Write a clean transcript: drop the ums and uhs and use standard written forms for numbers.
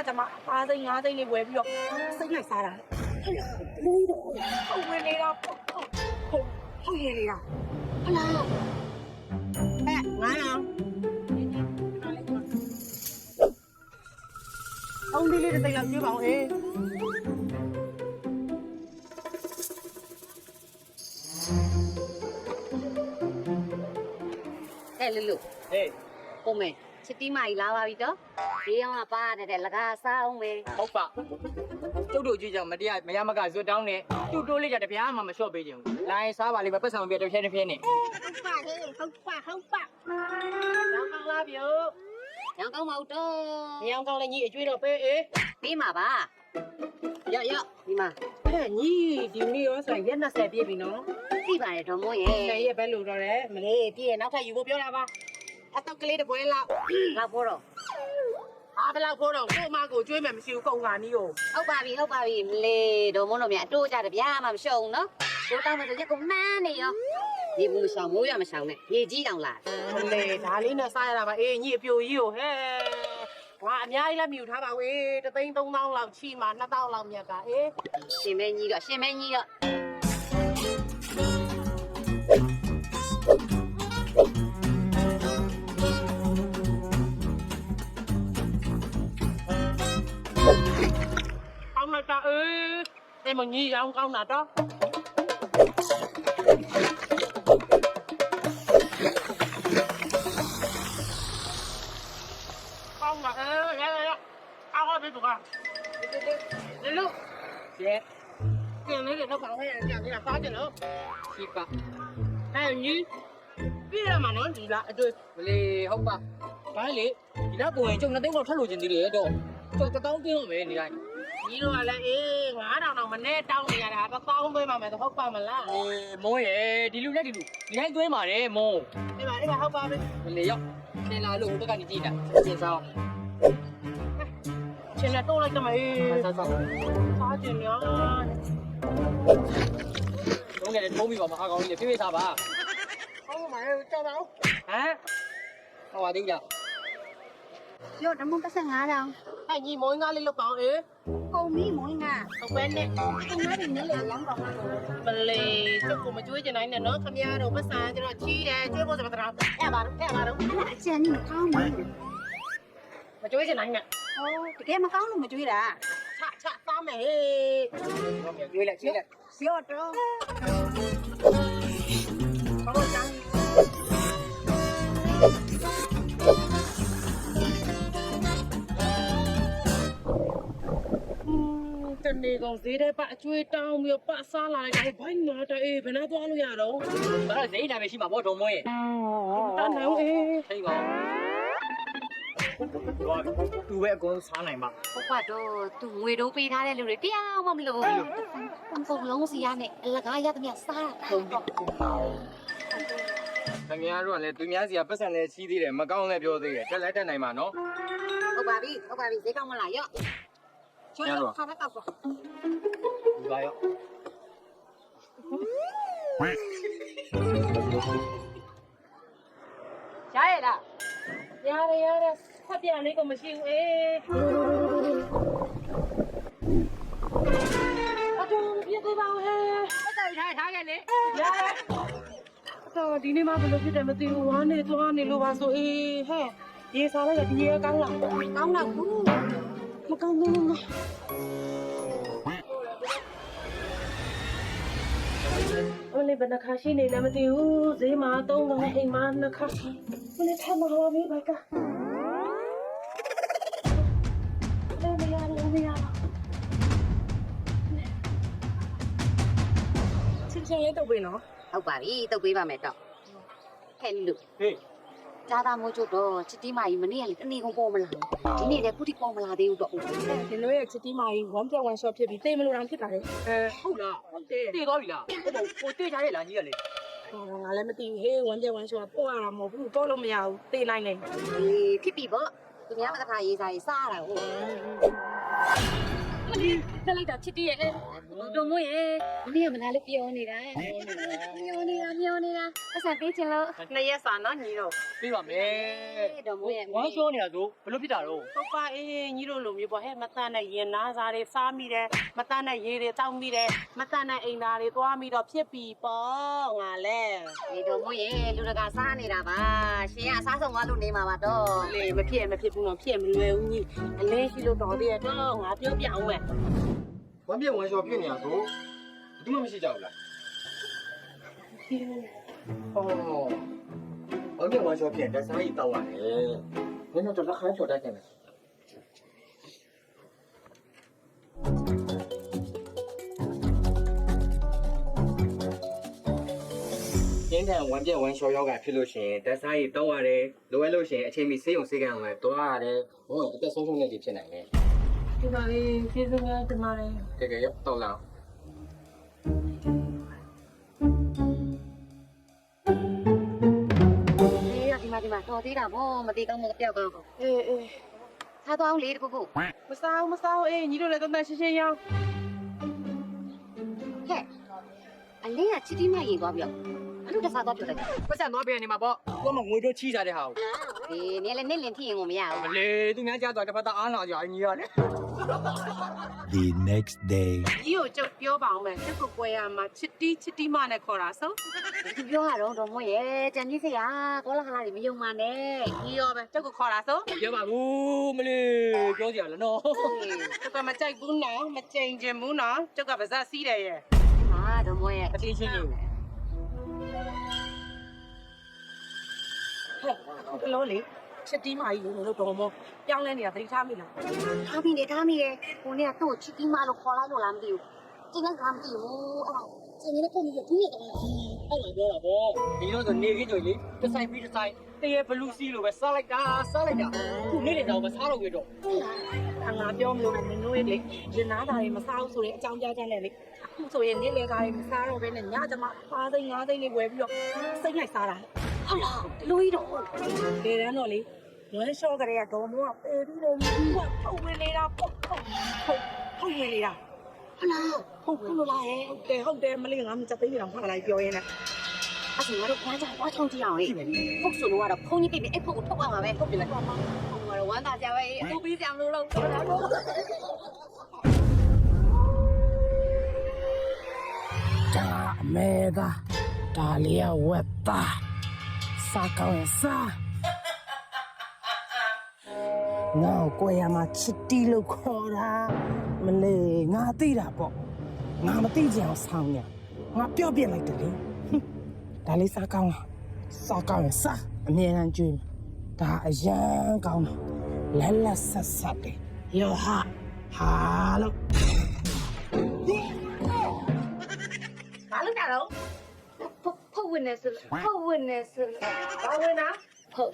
ကျမအားစိမ့်ငါးစိမ့်လေးဝယ်ပြီးတော့စိတ်လိုက်စားတာလူတော့ဟုတ်ဝင်နေတာဟုတ်ရနေတာဟလာငါအောင်အောင်ဒီလေးတစ်သိန်းလောက်ကျွေးပါအောင်အေးလူဟေးပုံမဲချစ်တီးမကြီးလာပါပြီတော့ဒီအောင်ကပါတဲ့လကားစားအောင်ပဲ ဟုတ်ပါကျုပ်တို့ကြည့်ကြမတရားမရမကဇွတ်တောင်းနဲ့တူတိုးလေးကြတပြားမှမလျှော့ပေးချင်ဘူးလိုင်းစားပါလိမ့်မယ်ပတ်ဆောင်ပြတစ်ဖြဲတစ်ဖြဲနဲ့ဟုတ်ပါရောင်းကောင်းလားပြုတ် ရောင်းကောင်းမဟုတ်တော့ ရောင်းကောင်းလည်းညီအကျွေးတော့ပေးအေး ပြီးမှာပါရဒီမှာ ဟဲ့ညီဒီနေ့ရောဆိုရက်20ပြည့်ပြီနော် သိပါတယ်ဒေါ်မိုးရဲ့ နေရက်ပဲလို့တော့တယ်မလေးပြည့်ရနောက်ထပ်ယူဖို့ပြောတာပါအတော့ကလေးတစ်ပွဲလောက် လောက်ဖို့တော့ အားဘယ်လောက်ဖို့တော့ကို့မကိုကျွေးမယ်မရှိဘူးကုန်ကနီးကို ဟုတ်ပါပြီမလေးဒေါ်မိုးတို့မြအတိုးကြတယ်ဗျာမှမရှုံနော်ကိုတောင်းမဆိုရက်ကုန်မှန်းနေရောဒီဘူးမဆောင်မိုးရမဆောင်နဲ့ရေကြီးတောင်လာ မလေးဒါလေးနဲ့စားရတာပါအေးညီအပြိုကြီးကိုဟဲ့ငါအများကြီးလည်းမြူထားပါဝေး3,000 လောက်ချီမှ2,000လောက်မြတ်ကအေး ရှင်မဲကြီးတော့ ကောင်းလိုက်တာအေးအဲ့မညီရောင်းကောင်းတာတော့ကောင်းပါရအားပါပြီကွာလေလို့ ကျဲ ကျန်လေးတော့ကောင်းဟဲ့ကြံနေတာစားကြလို့ ရှိပါ အဲ့ညီပြရမှာနော်ဒီလားအတွေ့ မလေးဟုတ်ပါဒါလေဒီတော့ကိုရင်ကျုပ်နှစ်သိန်းတော့ထပ်လို့ခြင်းသေးတယ်တော့ကျုပ်1000တင်းတော့မယ်နေတိုင်း ညီတို့ကလည်းအေး9000တော့မနဲ့တောင်းနေရတာ1000သွင်းပါမယ်တော့ဟုတ်ပါမလား မိုးရဲ့ဒီလူလက်ဒီတိုင်းသွင်းပါတယ်မိုး အေးပါဟုတ်ပါပြီ မလေးရောက်နေလာလို့ဘက်ကနေကြည့်တာကျင်းစား ရှင်လည်းတိုးလိုက်တော့မေး စားစား စားကြညာ လုံးငယ်နဲ့ထုံးပြီးပါမအားကောင်းကြီးလေပြေးပြေးစားပါ ဟုတ်ပါရဲ့ကြောက်တော့ ဟမ်ဟောပါသေးလား ရောဓမ္မပတ်ဆက်9000 အဲ့ညီမွေးငါလေးလောက်ပေါင်းအေး ကုန်ပြီမွေးငါ ဟုတ်ပဲနဲ့ ကုန်သားတွေနဲ့လေရောင်းကောင်းမှာ မလေးကျုပ်ကမကျွေးချင်နိုင်နဲ့နော်ခမရတော့ပတ်စံကျတော့ချီးတယ်ကျွေးဖို့ဆိုတော့အဲ့ပါတော့ အကျန်ကြီးမကောင်းဘူး မကျွေးချင်နိုင်နဲ့ ဟောတကယ်မကောင်းလို့မကြွေးတာ ချစားမယ် တော့မြေကျွေးလိုက်ကျွေးလိုက် ရောတော့ ဟုတ်ကြမ်းတနေ့ကောင်ဈေးထဲပအကျွေးတောင်းပြီးပစားလာလိုက်တော့ဘိုင်းနာတအေးဘယ်နှသွားလို့ရတော့ ဒါတော့ဈေးနာပဲရှိမှာပေါ့ဒုံမိုးရဲ့ တန်းအောင်အေး ထိတ်ပါသူပဲအကုန်စားနိုင်ပါ ဟုတ်ပါတော့သူငွေတော့ပေးထားတဲ့လူတွေတရားမှမလို့ပုံလုံးစီရနဲ့အလကားရသမျှစားတာဟုတ်ပြီ ခင်ဗျားတို့ကလည်းသူများစီကပတ်စံလည်းချီးသေးတယ်မကောင်းလည်းပြောသေးတယ်တက်လည်းတက်နိုင်မှာနော် ဟုတ်ပါပြီဈေးကောင်းမလားရော့ကျွေးတော့ခါတော့ကောက်ပါ ဒီပါရော ရရလားရတယ်ဖတ်ပြန်လေးကိုမရှိဘူးအေးအတူပြည့်သေးပါဦးဟဲ့ ဟုတ်တယ်ထားခဲ့လေ ရတယ်တော့ဒီနေ့မှဘယ်လိုဖြစ်တယ်မသိဘူးဝမ်းနေသွားနေလို့ပါဆိုအေးဟဲ့ရေစားလိုက်ဒီရေကောင်းလား ကောင်းတော့ဘူး မကောင်းဘူးငါဘယ်ဘယ်နှခါရှိနေလဲမသိဘူးဈေးမှာ3ခါအိမ်မှာ2ခါဘယ်နဲ့ထမလာပြီဘာကမရချင်းလေးတော့ပြီနော် ဟုတ်ပါပြီတုတ်ပေးပါမယ်တော့ဟဲ့လူ ဟေး ကြားသားမိုးချုပ်တော့ချစ်တီးမကြီးမနေ့ကလေတနေ့ကုန်ပေါ်မလာဒီနေ့လည်းခုထိပေါ်မလာသေးဘူးတော့ ဒီလိုရဲ့ချစ်တီးမကြီး1+1 shot ဖြစ်ပြီးတိတ်မလို့တောင်ဖြစ်တာလေ ဟုတ်လားဟုတ်တယ်တည်သွားပြီလားဟိုတည်ထားရဲ့လားကြီးကလေ ငါလည်းမသိဘူးဟေး1+1 shot ပို့ရတာမဟုတ်ဘူးပို့လို့မရဘူးတေးနိုင်နေ ဖြစ်ပြီပေါ့သူများမတခါရေးစားရေးစားရတာဟုတ် မ တက်လိုက်တာချစ်တီးရဲ့တော်မို့ရဲ့မင်းကမနာလေးပြောနေတာမျောနေတာအဆန်ပေးချင်လို့ နှစ်ရက်စာနော်ညီတို့ ပြီးပါမယ် တော်မို့ရဲ့ ဝမ်းရှောနေတာဆိုဘလို့ဖြစ်တာတော့ ဟုတ်ပါအေးညီတို့လိုမျိုးပေါ့ဟဲ့မတန်တဲ့ရင်နားစားတွေစားမိတယ်မတန်တဲ့ရေတွေတောက်မိတယ်မတန်တဲ့အိမ်သားတွေသွားမိတော့ဖြစ်ပြီပေါ့ငါလဲ ဒီတော်မို့ရဲ့လူတကာစားနေတာပါရှင်ကအစားဆုံးသွားလို့နေမှာပါတော့ လေမဖြစ်ဘူးတော့ဖြစ်မလွယ်ဘူးညီအလဲရှိလို့တော်သေးရတော့ငါပြောပြအောင်မယ် ဝမ်းပြက်ဝမ်းလျှောဖြစ်နေတာဆိုဒီမှမရှိကြဘူးလားဟောဝမ်းပြက်ဝမ်းလျှောဖြစ်တဲ့စားရည်တောက်ရတယ်နင်တို့လက်ခံချော်တတ်တယ်ကျင်းတဲ့ဝမ်းပြက်ဝမ်းလျှောရောဂါဖြစ်လို့ရှိရင်တက်စားရည်တောက်ရတယ်လိုအပ်လို့ရှိရင်အချိန်မီဆေးရုံဆေးကံဝင်တွားရတယ်ဘုံအသက်ဆုံးရှုံးနေပြီဖြစ်နိုင်တယ် ဒီပါလေကျေးဇူးများတင်ပါတယ် ကဲကဲရောက်တောက်လာ ဒီမှာတော်သေးတာဗောမသေးကောင်းမပြောက်ကောင်း အေး ထားသွားအောင်လေတခုခု မစားအေးညီတို့လည်းတန်းရှင်းရောင်း ဟဲ့အလေးကချစ်တီးမရင်သွားပြောအဲ့လိုတစားသွားပြောလိုက် ပတ်စံသွားပြန်နေမှာပေါ့ကိုကမှငွေတို့ချီးစားတဲ့ဟာကို ဒီနေလည်းနေလင်ဖြစ်ရင်ကိုမရဘူး မလေးသူများကြားသွားတစ်ဖက်သားအားနာကြအညီရတယ် The next day. ကြီးကိုကျုပ်ပြောပါအောင်မယ်ကျုပ်ကိုပွဲရမှာချစ်တီမနဲ့ခေါ်တာဆုံး ဒီပြောရတော့တော်မရဲ့ကြံကြီးစရာကောလာဟာတွေမယုံပါနဲ့ ကြီးရောပဲကျုပ်ကိုခေါ်တာဆုံး ပြောပါဘူးမလေးပြောကြရလားနော် ကျုပ်ကမကြိုက်ဘူးနော်မကြိမ်ချင်ဘူးနော်ကျုပ်ကပါဇက်စီးတယ်ရဲ့ ဟာတော်မရဲ့ အချင်းချင်းလို့ ဟဲ့ဘလို့လေချစ်တီမကြီးလို့တော့မပြောင်းလဲနေတာသတိထားမိလား ထားမိတယ်ကိုနေကသူ့ချစ်တီးမလို့ခေါ်လိုက်လို့လားမသိဘူးကျင်းကမသိဘူးအဲ့ဒါကျင်းနေပုံပြီးသူ့ရဲ့ကောင် အဲ့လိုပြောတာပေါ့ဒီတော့ဆိုနေခင်းကြွေလေတစ်ဆိုင်ပြီးတစ်ဆိုင်တရေဘလူးစီလိုပဲစားလိုက်တာခုနေ့တွေတော့မစားတော့ဘူးတော့ ငါပြောမလို့မင်းတို့ရဲ့လေရင်နာတာတွေမစားဘူးဆိုရင်အကြောင်းကြားချက်နဲ့လေအခုဆိုရင်နေ့လေကားတွေမစားတော့ဘဲနဲ့ညကျမ5သိန်း5သိန်းလေးဝယ်ပြီးတော့စိတ်လိုက်စားတာ ဟုတ်လားလူကြီးတော့ လေတန်းတော့လေဝမ်းလျှောကလေးကတော့မောကပေပြီးတော့ဘူးကထုတ်ဝင်နေတာထုတ်ဝင်နေတာ ဟုတ်လား ဟုတ်လို့လားဟုတ်တယ်မလေးငါမစသိနေတော့ခါလိုက်ပြောရင်းနဲ့ အဲ့ဒါကတော့ဘာကြောင့်သွားချုံကြည့်အောင်လေဖုတ်ဆိုလို့ကတော့ဖုန်းကြီးပြပြီးအဲ့ဖုတ်ကိုထုတ်အောင်ပါပဲထုတ်ပြလိုက်ပါမဖုန်းကတော့ဝမ်းသာကြပဲအတူပြီးကြမလို့လို့ပြောတာတော့ ဒါအမေဒါလေးကဝက်သားစားကောင်းရင်စားငါ့ကိုရမှာချစ်တီလို့ခေါ်တာမလေးငါသိတာပေါ့ငါမသိကြအောင်ဆောင်းညာငါပြောပြလိုက်တယ်လေဒါလေးစားကောင်းရင်စားအမြဲတမ်းကြွေးဒါအရန်ကောင်းတယ်လက်ဆက်တယ်ယောဟာလို့ ဘာလို့ကြတော့ ဖုတ်ဝင်နေစလို့ ဘာဝင်တာ ဖုတ်